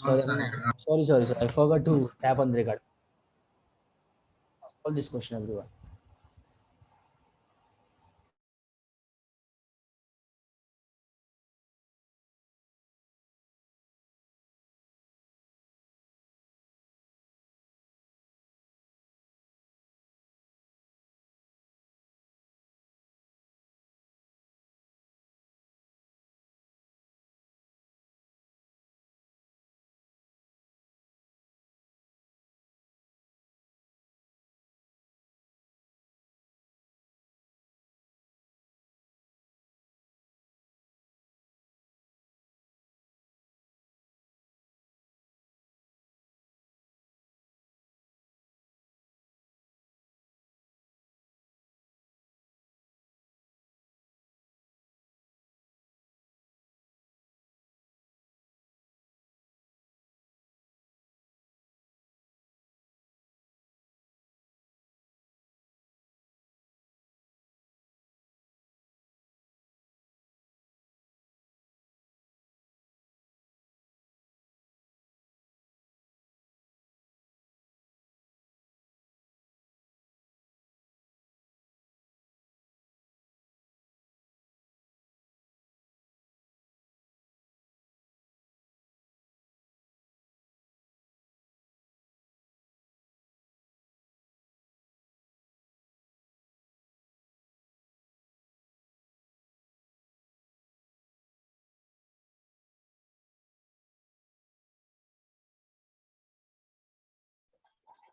Sorry. I forgot to tap on the record. All this question, everyone.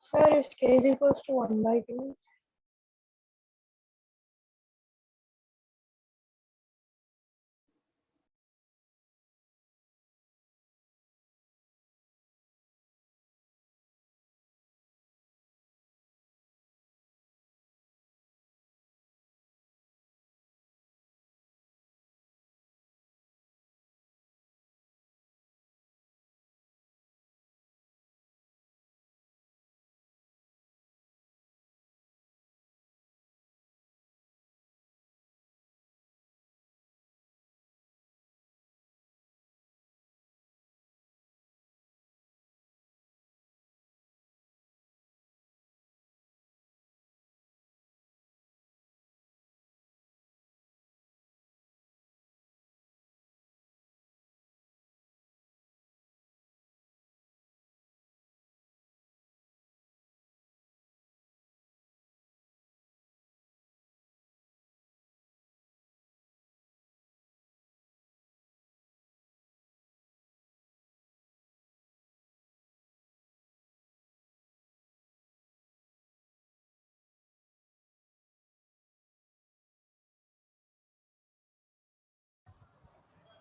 Sir, is k is equals to 1 by 2?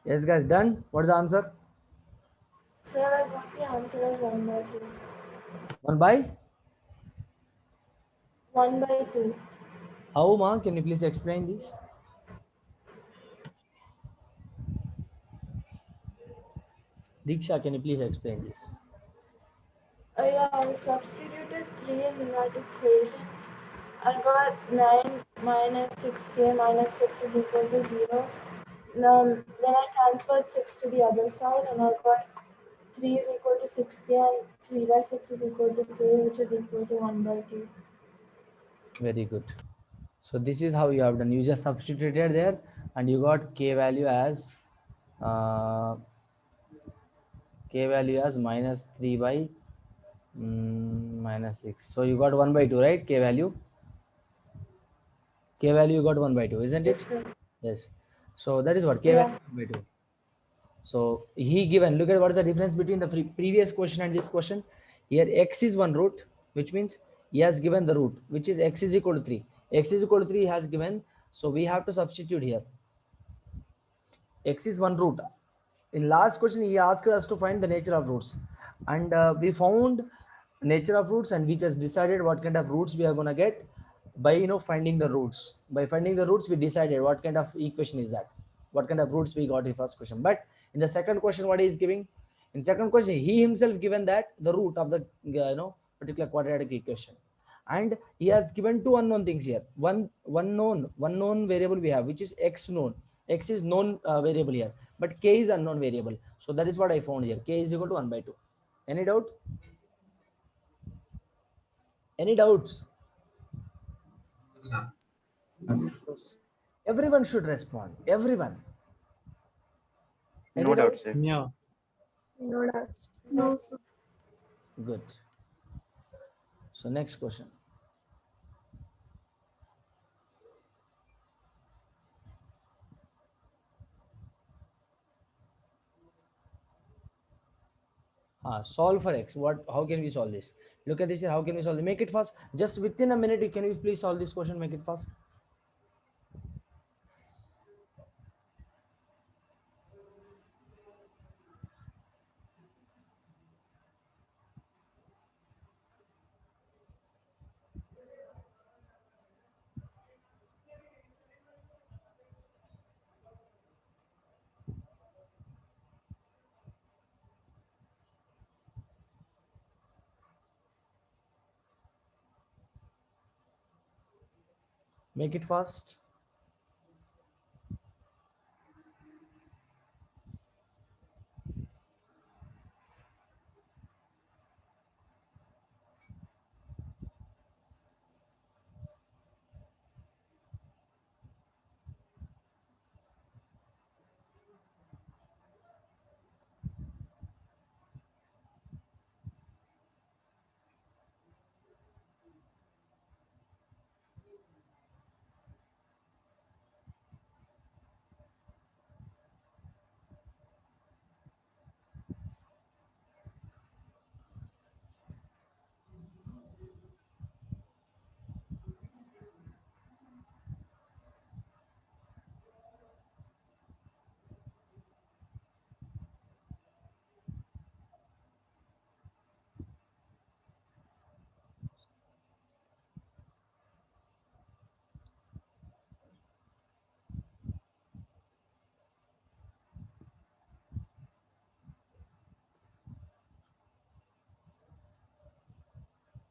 Yes, guys, done. What is the answer? Sir, I got the answer as 1 by 2. 1 by? 1 by 2. How, ma? Can you please explain this? Diksha, can you please explain this? Yeah, I substituted 3 in that equation. I got 9 minus 6k minus 6 is equal to 0. Then I transferred 6 to the other side and I got 3 is equal to 6k and 3 by 6 is equal to k, which is equal to 1 by 2. Very good. So this is how you have done. You just substituted there and you got k value as uh, minus 3 by minus 6. So you got 1 by 2, right? K value you got 1 by 2, isn't Yes, it? sir. Yes. So that is what k value Yeah. 1 by 2. So he given, look at what is the difference between the previous question and this question. Here x is one root, which means he has given the root, which is x is equal to 3. X is equal to 3 has given, so we have to substitute here. X is one root. In last question, he asked us to find the nature of roots, and we found nature of roots, and we just decided what kind of roots we are going to get by finding the roots. By finding the roots, we decided what kind of equation is that, what kind of roots we got in first question. But in the second question, what he is giving? In second question, he himself given that the root of the particular quadratic equation, and he has given two unknown things here. One known variable we have, which is x known. X is known variable here, but k is unknown variable. So that is what I found here. K is equal to 1 by 2. Any doubt? Any doubts? Yes. Everyone should respond. Everyone. Any No doubt, doubts? sir. Yeah. No doubts. No, sir. Good. So next question. Solve for x. What? How can we solve this? Look at this here. How can we solve it? Make it fast. Just within a minute, can you please solve this question? Make it fast. Make it fast.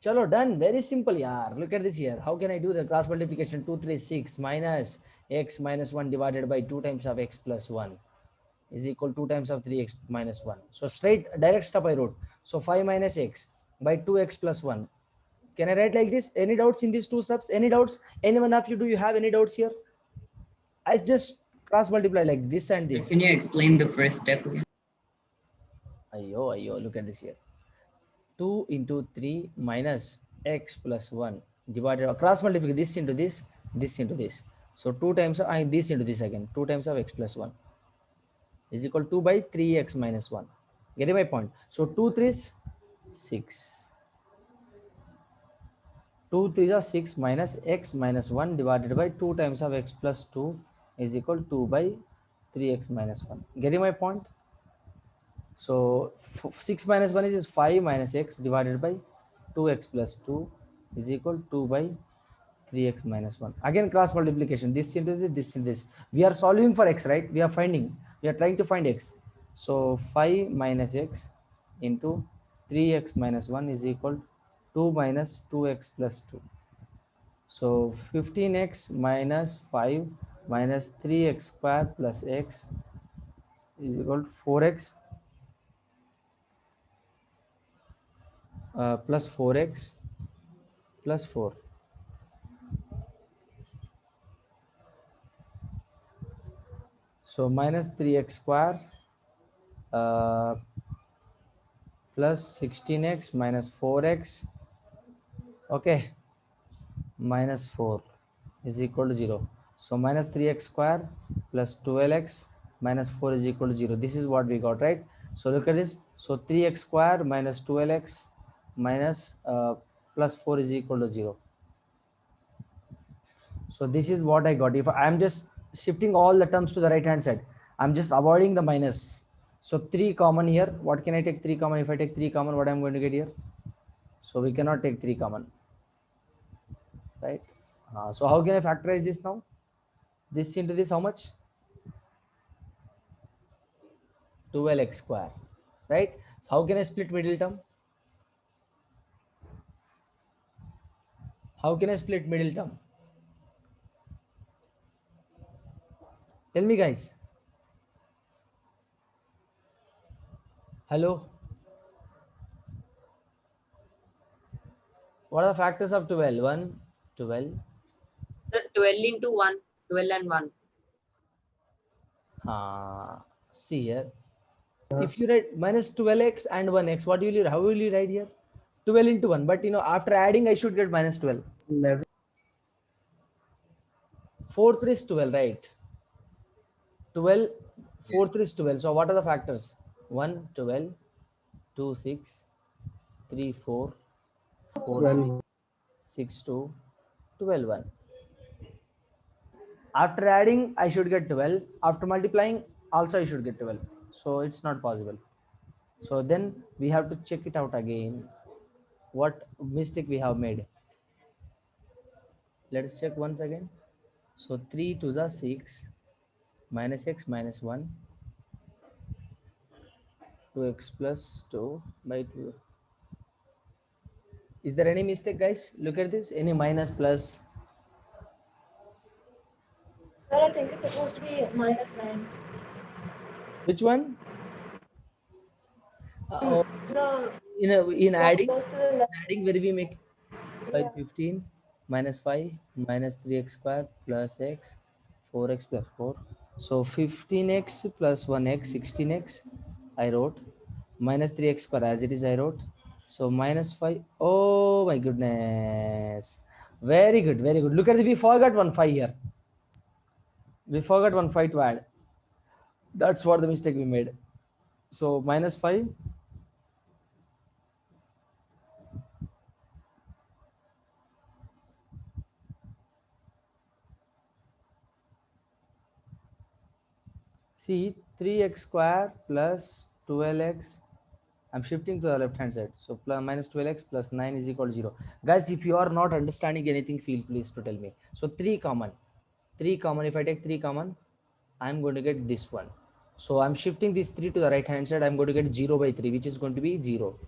Chalo, done. Very simple, yaar. Look at this here. How can I do the cross multiplication? 2, 3, 6 minus x minus 1 divided by 2 times of x plus 1 is equal to 2 times of 3x minus 1. So straight direct step I wrote. So 5 minus x by 2x plus 1. Can I write like this? Any doubts in these two steps? Any doubts? Anyone of you, do you have any doubts here? I just cross multiply like this and this. Can you explain the first step again? Ayo, look at this here. 2 into 3 minus x plus 1 divided, cross multiply this into this, this into this. So 2 times of this into this again, 2 times of x plus 1 is equal to 2 by 3x minus 1. Getting my point? So 2 3s 6. 2 3s are 6 minus x minus 1 divided by 2 times of x plus 2 is equal to 2 by 3x minus 1. Getting my point? So 6 minus 1 is 5 minus x divided by 2x plus 2 is equal to 2 by 3x minus 1. Again cross multiplication, this into this, this into this. We are solving for x, right? We are trying to find x. So 5 minus x into 3x minus 1 is equal to 2 minus 2x plus 2. So 15x minus 5 minus 3x square plus x is equal to 4x plus 4x plus 4. So minus 3x square plus 16x minus 4x, okay, minus 4 is equal to 0. So minus 3x square plus 12x minus 4 is equal to 0. This is what we got, right? So look at this. So 3x square minus 12x minus plus 4 is equal to 0. So this is what I got. If I'm just shifting all the terms to the right hand side, I'm just avoiding the minus. So 3 common here. What can I take 3 common? If I take 3 common, what I'm going to get here? So we cannot take 3 common, right? So how can I factorize this now? This into this, how much? 12x square, right? How can I split middle term? How can I split middle term? Tell me, guys. Hello. What are the factors of 12? 1, 12. The 12 into 1, 12 and 1. See here. If you write minus 12x and 1x, what will you? How will you write here? 12 into 1. But after adding, I should get minus 12. 11. 4th is 12, right? 12, 4th is 12. So what are the factors? 1, 12, 2, 6, 3, 4, 4, 12. 6, 2, 12, 1. After adding, I should get 12. After multiplying, also I should get 12. So it's not possible. So then we have to check it out again. What mistake we have made? Let's check once again. So 3 to the 6 minus x minus 1 2x plus 2 by 2. Is there any mistake, guys? Look at this. Any minus plus? Sir, I think it's supposed to be minus 9. Which one? Oh, The in adding, close to the left. where we make by Yeah. 15 minus 5 minus 3x square plus x 4x plus 4. So 15x plus 1x 16x I wrote, minus 3x square as it is I wrote. So minus 5. Oh my goodness. Very good, very good. Look at we forgot one 5 here. We forgot one 5 to add. That's what the mistake we made. So minus 5. See 3x square plus 12x. I'm shifting to the left hand side. So plus minus 12x plus 9 is equal to 0. Guys, if you are not understanding anything, feel please to tell me. So 3 common. 3 common. If I take 3 common, I'm going to get this one. So I'm shifting this 3 to the right hand side. I'm going to get 0 by 3, which is going to be 0.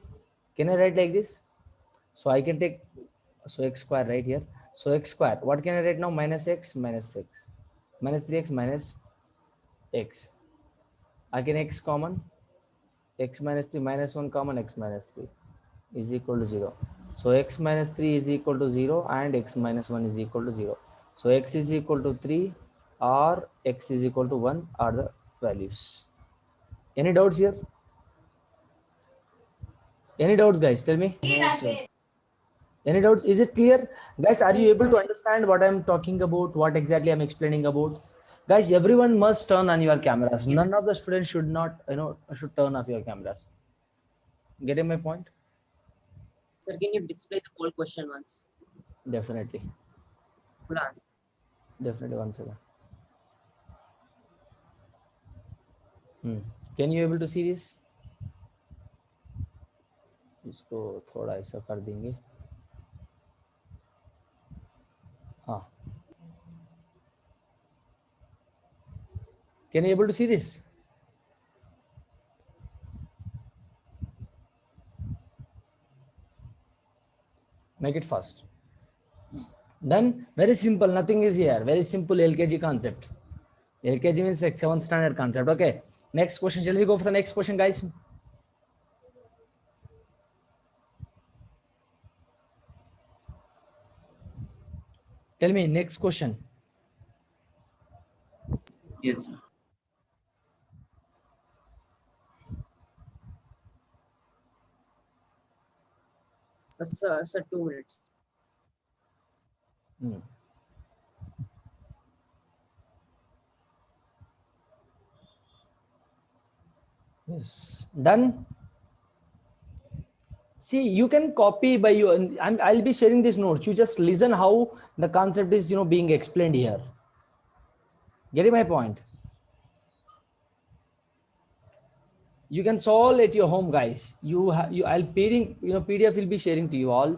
Can I write like this? So I can take, so x square right here. So x square. What can I write now? Minus x minus x. Minus 3x minus x. I can x common. X minus 3 minus 1 common, x minus 3 is equal to 0. So x minus 3 is equal to 0 and x minus 1 is equal to 0. So x is equal to 3 or x is equal to 1 are the values. Any doubts here? Any doubts, guys? Tell me. Any doubts? Is it clear? Guys, are you able to understand what I'm talking about? What exactly I'm explaining about? Guys, everyone must turn on your cameras. Yes. None of the students should not, should turn off your cameras. Getting my point? Sir, can you display the whole question once? Definitely. Full answer. Definitely one second. Can you able to see this? इसको थोड़ा ऐसा कर देंगे. हाँ. Can you able to see this? Make it fast. Done. Very simple. Nothing is here. Very simple LKG concept. LKG means like 7th standard concept. Okay. Next question. Shall we go for the next question, guys? Tell me next question. Yes, sir. Sir, 2 minutes. Yes. Done. See, you can copy by you, and I'll be sharing these notes. You just listen how the concept is, being explained here. Getting my point? You can solve at your home, guys. I'll PDF will be sharing to you all.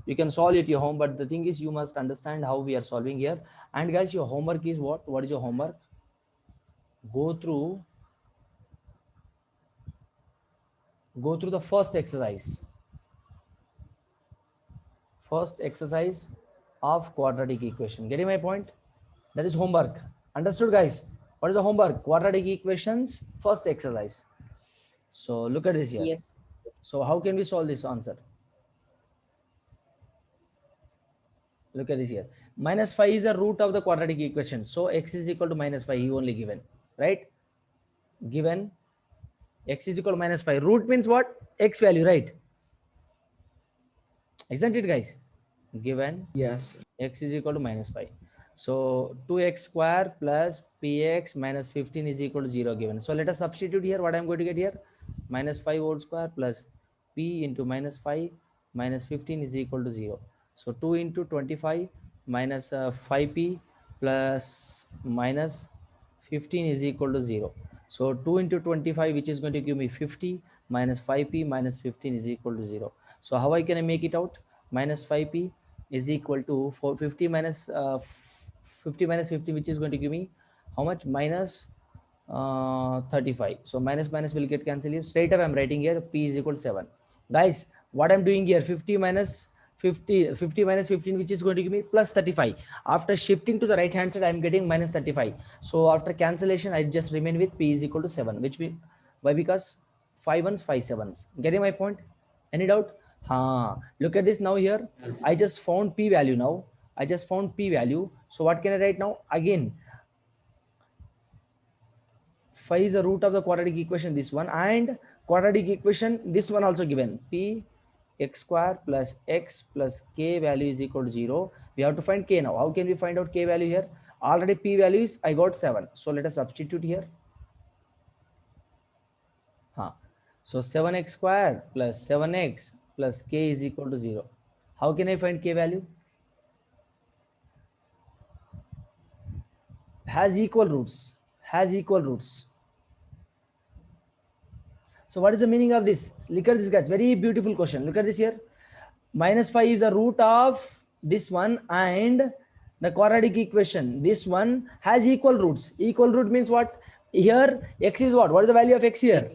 You can solve at your home, but the thing is, you must understand how we are solving here. And guys, your homework is what? What is your homework? Go through the first exercise. First exercise of quadratic equation. Getting my point? That is homework. Understood, guys? What is the homework? Quadratic equations, first exercise. So look at this here. Yes. So how can we solve this answer? Look at this here. Minus 5 is a root of the quadratic equation. So x is equal to minus 5. He only given, right? Given x is equal to minus 5. Root means what? X value, right? Isn't it, guys? Given Yes. x is equal to minus 5. So 2x square plus px minus 15 is equal to 0 given. So let us substitute here. What I'm going to get here? Minus 5 whole square plus p into minus 5 minus 15 is equal to 0. So 2 into 25 minus 5p plus minus 15 is equal to 0. So 2 into 25, which is going to give me 50 minus 5p minus 15 is equal to 0. So how I can make it out? Minus 5p is equal to 450 minus 50 minus 50, which is going to give me how much? Minus 35. So minus minus will get cancelled here. Straight up I'm writing here p is equal to 7. Guys, what I'm doing here, 50 minus 50 minus 15, which is going to give me plus 35. After shifting to the right hand side, I'm getting minus 35. So after cancellation, I just remain with p is equal to 7, which means why? Because 5 ones, 5 sevens. Getting my point? Any doubt? Look at this now here. I just found p value now. I just found p value. So what can I write now? Again, 5 is the root of the quadratic equation, this one, and quadratic equation, this one also given. P x square plus x plus k value is equal to 0. We have to find k now. How can we find out k value here? Already p value is, I got 7. So let us substitute here. So 7x square plus 7x plus k is equal to 0. How can I find k value? Has equal roots. Has equal roots. So what is the meaning of this? Look at this, guys. Very beautiful question. Look at this here. Minus 5 is a root of this one, and the quadratic equation, this one, has equal roots. Equal root means what? Here x is what? What is the value of x here?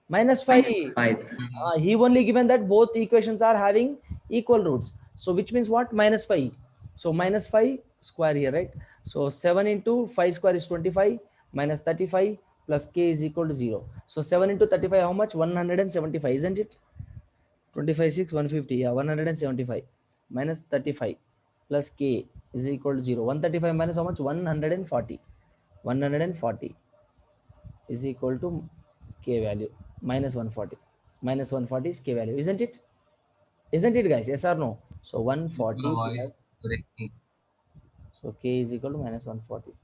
Minus 5. Minus 5. He only given that both equations are having equal roots. So which means what? Minus 5. So minus 5 square here, right? So 7 into 5 square is 25 minus 35 plus k is equal to 0. So 7 into 35, how much? 175, isn't it? 25, 6, 150. Yeah, 175 minus 35 plus k is equal to 0. 135 minus how much? 140. 140 is equal to k value minus 140. Minus 140 is k value, isn't it? Isn't it, guys? Yes or no? So 140 Your voice plus, is breaking. so k is equal to minus 140.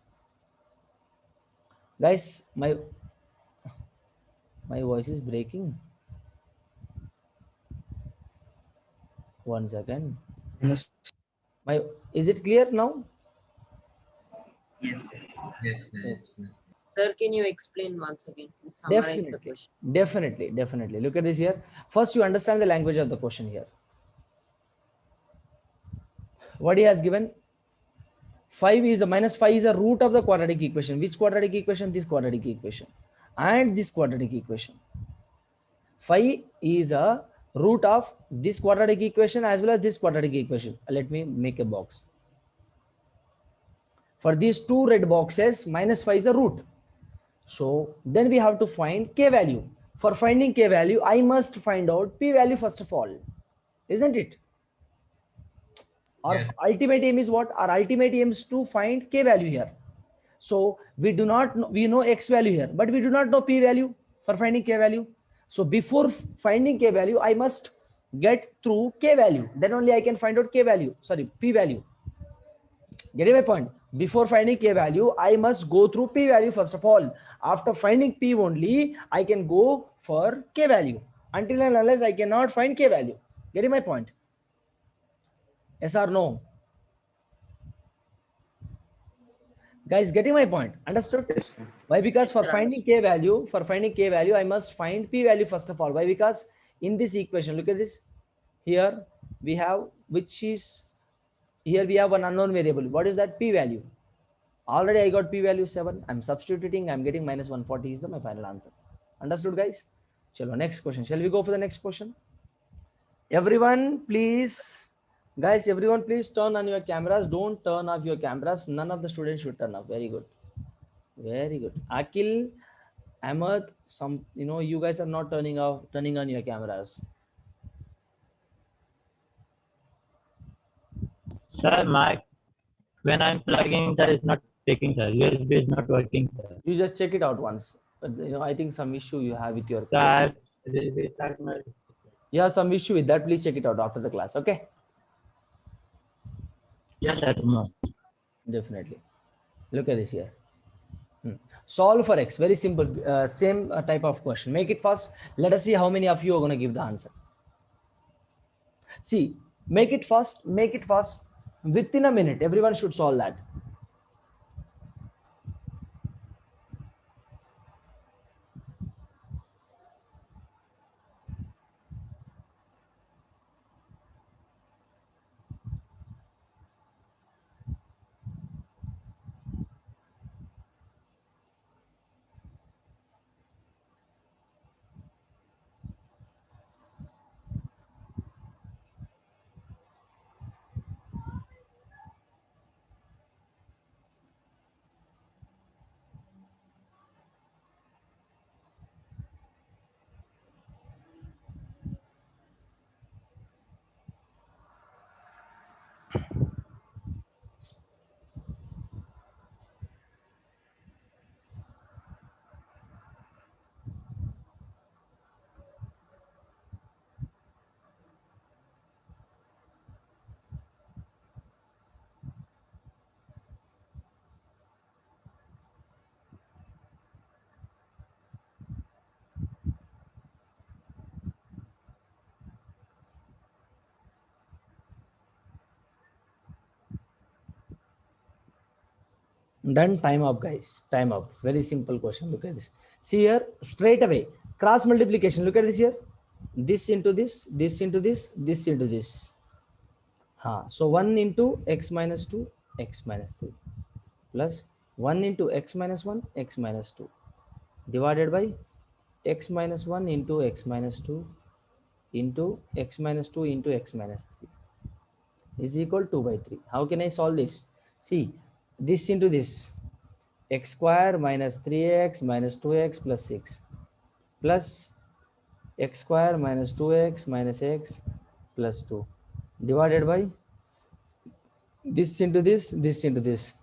Guys, my voice is breaking. 1 second. Yes. Is it clear now? Yes, sir. Yes, sir. Yes. Yes. Sir, can you explain once again? Summarize the Definitely, question. definitely. Look at this here. First, you understand the language of the question here. What he has given? 5 is a minus 5 is a root of the quadratic equation. Which quadratic equation? This quadratic equation and this quadratic equation. 5 is a root of this quadratic equation as well as this quadratic equation. Let me make a box. For these two red boxes, minus 5 is a root. So then we have to find k value. For finding k value, I must find out p value first of all, isn't it? Our Yes. ultimate aim is what? Our ultimate aim is to find k value here. So we do not know, we know x value here, but we do not know p value for finding k value. So before finding k value, I must get through k value. Then only I can find out k value. Sorry, p value. Getting my point? Before finding k value, I must go through p value first of all. After finding p only, I can go for k value. Until and unless I cannot find k value. Getting my point? Yes or no? Guys, getting my point? Understood? Yes, sir. Why? Because for Yes, sir, finding k value, I must find p value first of all. Why? Because in this equation, look at this. Here we have, which is, here we have one unknown variable. What is that? P value. Already I got p value 7. I'm substituting. I'm getting minus 140 is my final answer. Understood, guys? Chalo, next question. Shall we go for the next question? Everyone, please. Guys, everyone, please turn on your cameras. Don't turn off your cameras. None of the students should turn off. Very good. Very good. Akil, Ahmed, you guys are not turning on your cameras. Sir, my when I'm plugging, sir, it's not taking, sir. USB is not working, sir. You just check it out once. But, I think some issue you have with your. So I restart my. You have some issue with that. Please check it out after the class. Okay. Yes, sir. No. Definitely. Look at this here. Solve for x. Very simple. Same type of question. Make it fast. Let us see how many of you are going to give the answer. See, make it fast. Make it fast. Within a minute, everyone should solve that. Done. Time up, guys. Time up. Very simple question. Look at this. See here, straight away. Cross multiplication. Look at this here. This into this, this into this into this. So 1 into x minus 2, x minus 3 plus 1 into x minus 1, x minus 2 divided by x minus 1 into x minus 2 into x minus 2 into x minus 3 is equal to 2 by 3. How can I solve this? See, this into this, x square minus 3x minus 2x plus 6 plus x square minus 2x minus x plus 2 divided by this into this into this,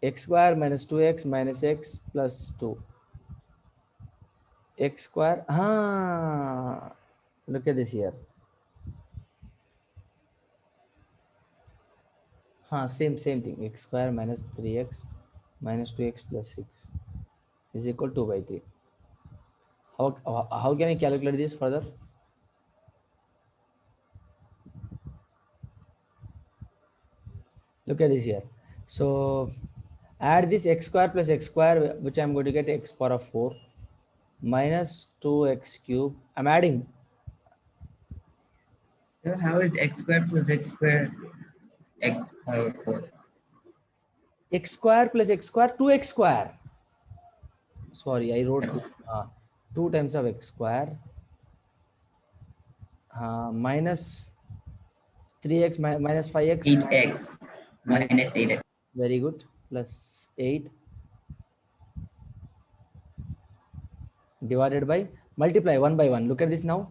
x square minus 2x minus x plus 2 x square. Look at this here. Same thing, x square minus 3x minus 2x plus 6 is equal to 2 by 3. How can I calculate this further? Look at this here. So add this x square plus x square, which I'm going to get x power of 4 minus 2x cube. I'm adding. Sir, how is x squared plus x squared x power 4? X square plus x square, 2x square. Sorry, I wrote 2 times of x square minus 3x minus 5x 8x minus 8x. very good, plus 8 divided by multiply 1 by 1. Look at this now.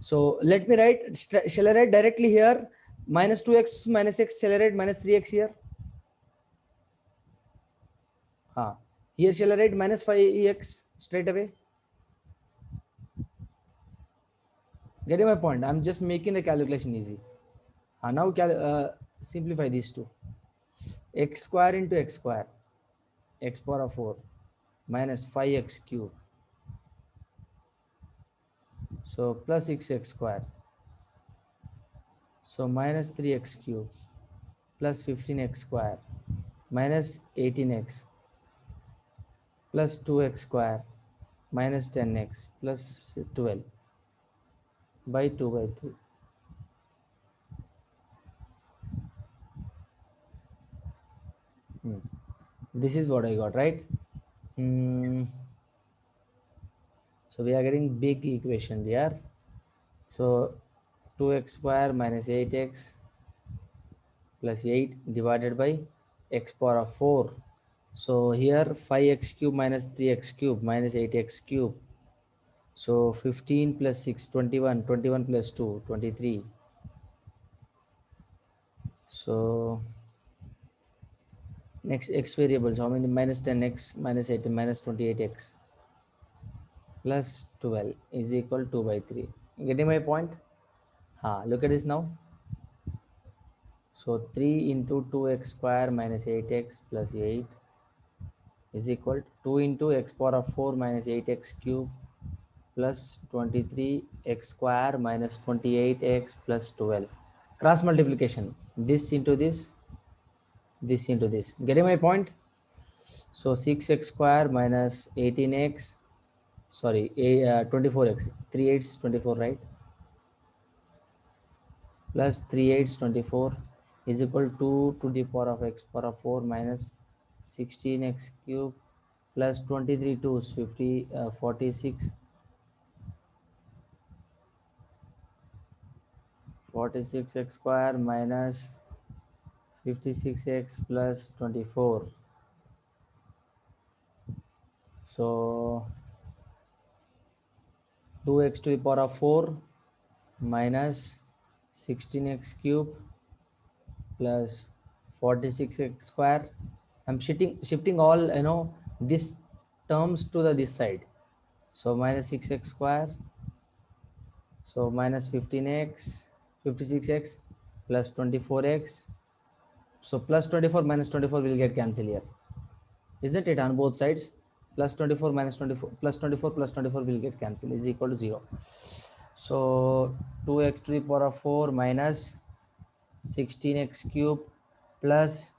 So let me write, shall I write directly here minus 2x minus x, shall I write minus 3x here? Here shall I write minus 5x straight away? Getting my point? I'm just making the calculation easy. Now simplify these two. X square into x square, x power of 4 minus 5x cube. So plus 6x square. So minus 3x cube plus 15x square minus 18x plus 2x square minus 10x plus 12 by 2 by 3. This is what I got, right? So we are getting big equation here. So 2x square minus 8x plus 8 divided by x power of 4 So here 5x cube minus 3x cube minus 8x cube. So 15 plus 6, 21, 21 plus 2, 23. So next x variables, how many? Minus 10x minus 18 minus 28x plus 12 is equal to 2 by 3. Getting my point? Look at this now. So 3 into 2x square minus 8x plus 8 is equal to 2 into x power of 4 minus 8x cube plus 23x square minus 28x plus 12. Cross multiplication. This into this into this. Getting my point? So 6x square minus 18x, sorry, 24x, 3 8s 24, right? Plus 3 8s 24 is equal to the power of x power of 4 minus 16x cube plus 23 2s 50, 46, 46x square minus 56x plus 24. So 2x to the power of 4 minus 16x cube plus 46x square. I'm shifting all this terms to the this side. So minus 6x square. So minus 15x, 56x plus 24x. So plus 24 minus 24 will get cancelled here, isn't it, on both sides? Plus 24 minus 24 plus 24 plus 24 will get cancelled, is equal to 0. So 2x to the power of 4 minus 16x cube plus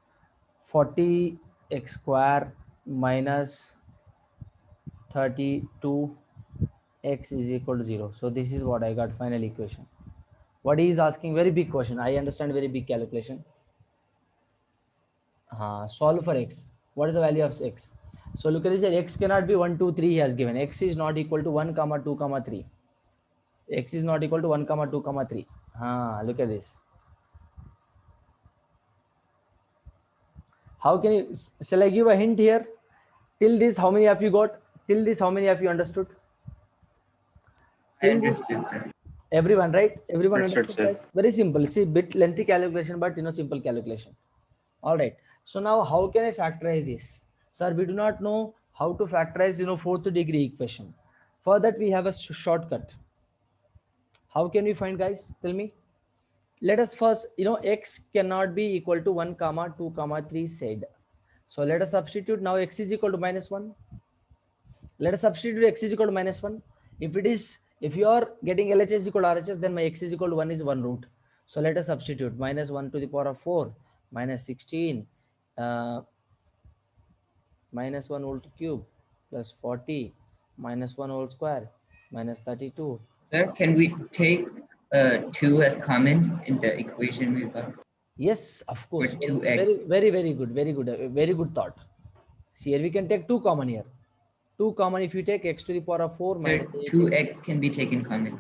40x square minus 32x is equal to 0. So this is what I got, final equation. What he is asking, very big question, I understand, very big calculation. Solve for x. What is the value of x? So look at this, x cannot be 1 2 3. He has given x is not equal to 1 comma 2 comma 3. X is not equal to 1 comma 2 comma 3. Look at this. How can you, shall I give a hint here? Till this, how many of you got? Till this, how many of you understood? I understood, sir. Everyone, right? Everyone Understood, understood, sir. guys? Very simple. See, bit lengthy calculation, but simple calculation. All right. So now how can I factorize this? Sir, we do not know how to factorize, fourth degree equation. For that, we have a shortcut. How can we find, guys? Tell me. Let us first, x cannot be equal to 1 comma 2 comma 3 said. So let us substitute now x is equal to minus 1. Let us substitute x is equal to minus 1. If you are getting LHS equal to RHS, then my x is equal to 1 is 1 root. So let us substitute minus 1 to the power of 4 minus 16 minus 1 whole cube plus 40 minus 1 whole square minus 32. Sir, can we take 2 as common in the equation we got? Yes, of course. Or 2x. Very good. Very good thought. See, here we can take 2 common here. 2 common, if you take x to the power of 4 Sir, minus 2x can be taken common.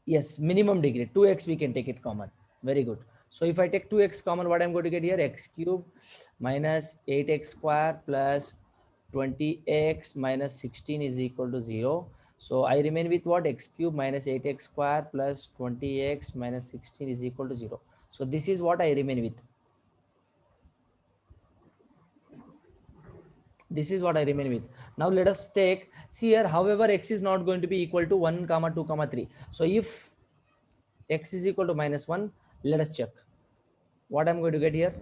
Yes, minimum degree. 2x we can take it common. Very good. So if I take 2x common, what I'm going to get here? X cube minus 8x square plus 20x minus 16 is equal to 0. So I remain with what? X cube minus 8x square plus 20x minus 16 is equal to 0. So this is what I remain with. This is what I remain with. Now let us take, see here, however, x is not going to be equal to 1 comma 2 comma 3. So if x is equal to minus 1, let us check what I'm going to get here.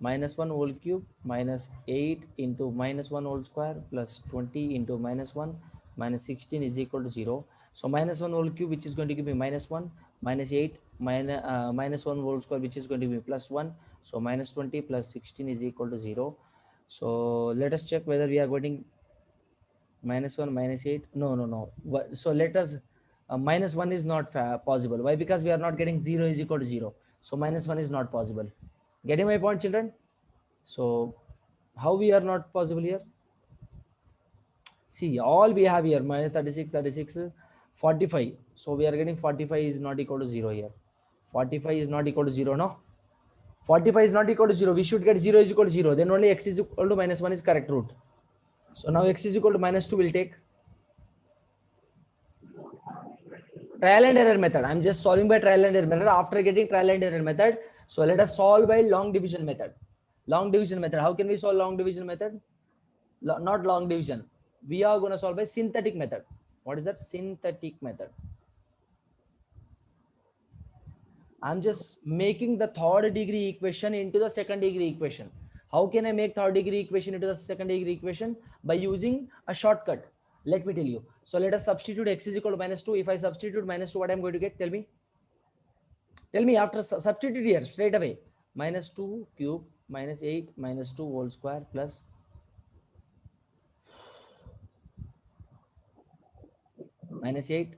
Minus 1 whole cube minus 8 into minus 1 whole square plus 20 into minus 1 minus 16 is equal to 0. So minus 1 whole cube, which is going to give me minus 1, minus 8 minus 1 whole square, which is going to be plus 1. So minus 20 plus 16 is equal to 0. So let us check whether we are getting minus 1 minus 8. No. So let us minus 1 is not possible. Why? Because we are not getting 0 is equal to 0. So minus 1 is not possible. Getting my point, children? So how we are not possible here? See, all we have here minus 36, 45. So we are getting 45 is not equal to 0 here. 45 is not equal to 0, no? 45 is not equal to 0. We should get 0 is equal to 0. Then only x is equal to minus 1 is correct root. So now x is equal to minus 2 will take. Trial and error method. I'm just solving by trial and error method. After getting trial and error method, so let us solve by long division method. Long division method. How can we solve long division method? Not long division. We are going to solve by synthetic method. What is that? Synthetic method. I'm just making the third degree equation into the second degree equation. How can I make third degree equation into the second degree equation? By using a shortcut. Let me tell you. So let us substitute x is equal to minus 2. If I substitute minus 2, what I'm going to get? Tell me. Tell me after substitute here straight away. Minus 2 cube minus 8 minus 2 whole square plus minus 8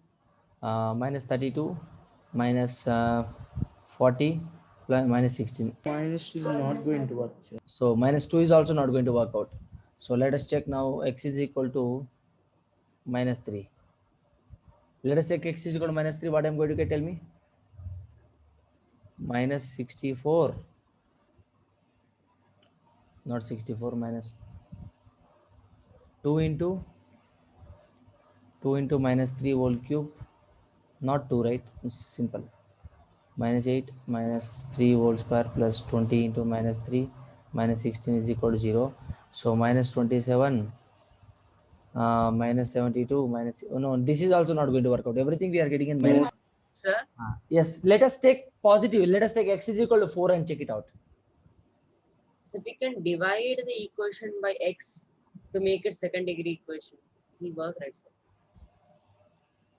minus 32 minus 40 plus minus 16. Minus 2 is not going to work, sir. So minus 2 is also not going to work out. So let us check now x is equal to minus 3. Let us check x is equal to minus 3. What I'm going to get? Tell me. Minus 64. Not 64, minus 2 into minus 3 whole cube. Not 2, right? It's simple. Minus 8 minus 3 whole square plus 20 into minus 3 minus 16 is equal to 0. So minus 27 minus 72 minus, oh no, this is also not going to work out. Everything we are getting in minus. Sir, Yes, let us take positive. Let us take x is equal to 4 and check it out. so we can divide the equation by x to make it second degree equation. It will work, right, sir?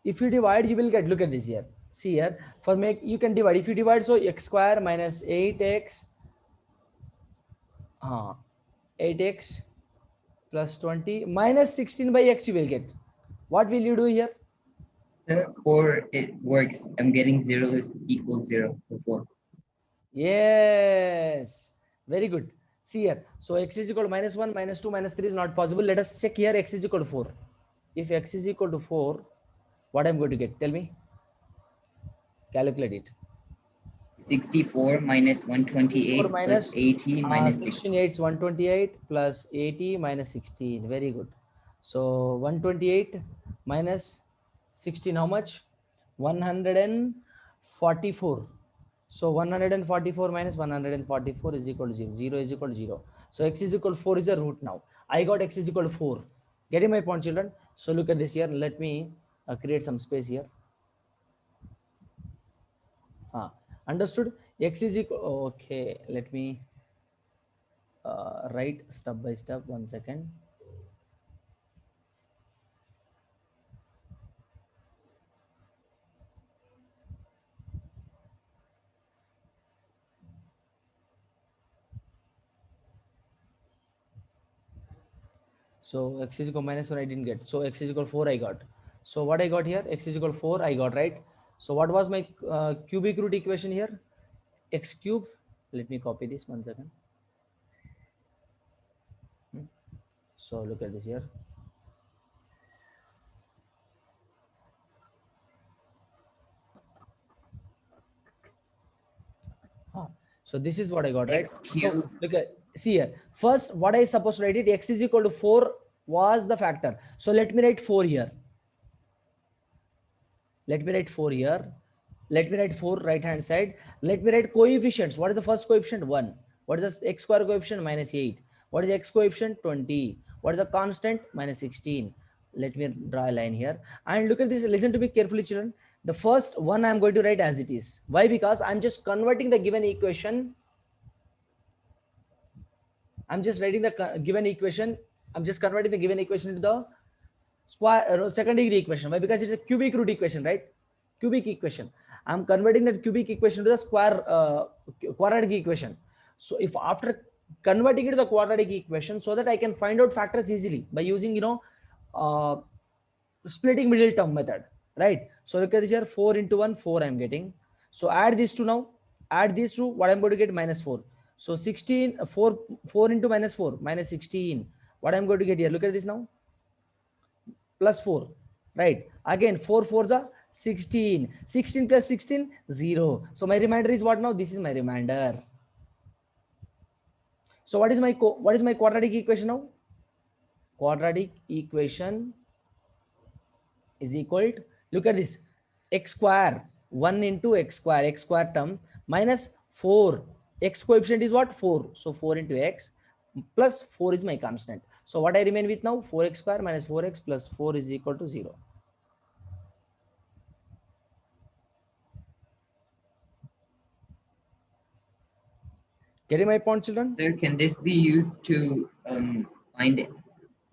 If you divide, you will get, look at this here. See here, for make, you can divide. If you divide, so x square minus 8x 8x plus 20 minus 16 by x you will get. What will you do here? Sir, 4 it works. I'm getting 0 is equals 0 for 4. Yes, very good. See here, so x is equal to minus 1 minus 2 minus 3 is not possible. Let us check here, x is equal to 4. If x is equal to 4, what I'm going to get? Tell me. Calculate it. 64 minus 128 4 minus, plus 80 minus 16 16. 8 is 128 plus 80 minus 16. Very good. So 128 minus 16, how much? 144. So 144 minus 144 is equal to 0. 0 is equal to 0. So x is equal to 4 is a root now. I got x is equal to 4. Getting my point, children? So look at this here. Let me create some space here. Understood? X is equal. Okay, let me write step by step. 1 second. So x is equal to minus 1 I didn't get. So x is equal to 4 I got. So what I got here? X is equal to 4 I got, right? So what was my cubic root equation here? X cube. Let me copy this 1 second. So look at this here. So this is what I got, right? X cube. So look at, see here. First, what I supposed to write it, x is equal to 4 was the factor. So let me write 4 here. Let me write 4 here. Let me write 4 right hand side. Let me write coefficients. What is the first coefficient? 1. What is the x square coefficient? Minus 8. What is the x coefficient? 20. What is the constant? Minus 16. Let me draw a line here. And look at this. Listen to me carefully, children. The first one I'm going to write as it is. Why? Because I'm just converting the given equation. I'm just writing the given equation. I'm just converting the given equation into the square second degree equation. Why? Because it's a cubic root equation, right? Cubic equation. I'm converting that cubic equation to the square quadratic equation. So if after converting it to the quadratic equation, so that I can find out factors easily by using, splitting middle term method, right? So look at this here, 4 into 1, 4 I'm getting. So add these two now, add these two, what I'm going to get? Minus 4. So 16, 4 into minus 4, minus 16. What I'm going to get here? Look at this now. Plus 4, right? Again, 4 4s are 16. 16 plus 16, 0. So my remainder is what now? This is my remainder. So what is my quadratic equation now? Quadratic equation is equal to, look at this, x square 1 into x square term minus 4, x coefficient is what, 4, so 4 into x plus 4 is my constant. So what I remain with now, 4x square minus 4x plus 4 is equal to 0. Getting my point, children? Sir, can this be used to find it,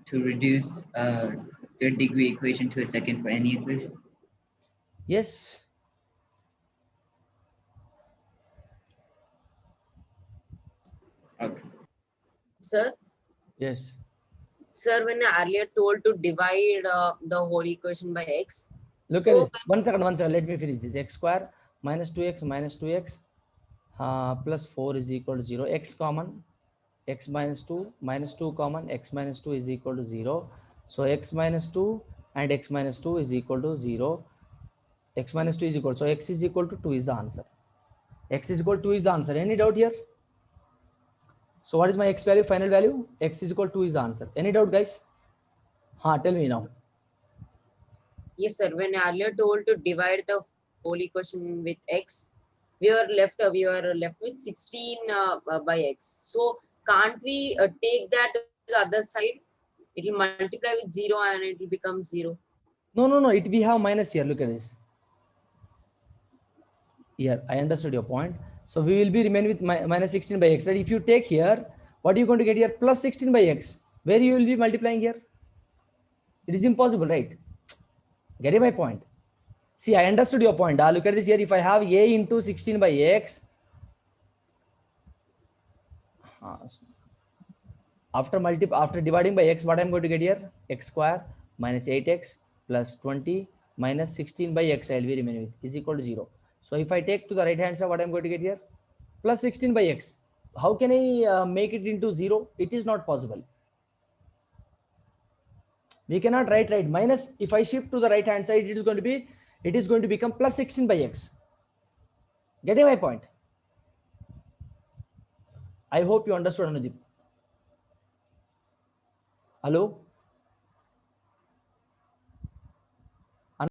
to reduce third degree equation to a second for any equation? Yes. Okay. Sir, Yes. sir, when I earlier told to divide the whole equation by x, Look so at this. One second. Let me finish this. X square minus 2x plus 4 is equal to 0. X common. X minus 2 common. X minus 2 is equal to 0. So x minus 2 and x minus 2 is equal to 0. X minus 2 is equal. So x is equal to 2 is the answer. X is equal to 2 is the answer. Any doubt here? So what is my x value, final value? X is equal to 2 is the answer. Any doubt, guys? Tell me now. yes, sir. When I earlier told to divide the whole equation with x, we were left with 16 by x. So can't we take that to the other side? It will multiply with 0 and it will become 0. No. We have minus here. Look at this. Here, I understood your point. So we will be remain with minus 16 by x. Right? If you take here, what are you going to get here? Plus 16 by x. Where you will be multiplying here? It is impossible, right? Getting my point? See, I understood your point. Look at this here. If I have a into 16 by x, after dividing by x, what I'm going to get here? X square minus 8x plus 20 minus 16 by x I will be remaining with is equal to 0. So if I take to the right hand side, what I'm going to get here? Plus 16 by x. How can I make it into 0? It is not possible. We cannot write minus. If I shift to the right hand side, it is going to become plus 16 by x. Getting my point? I hope you understood, Anudeep. Hello?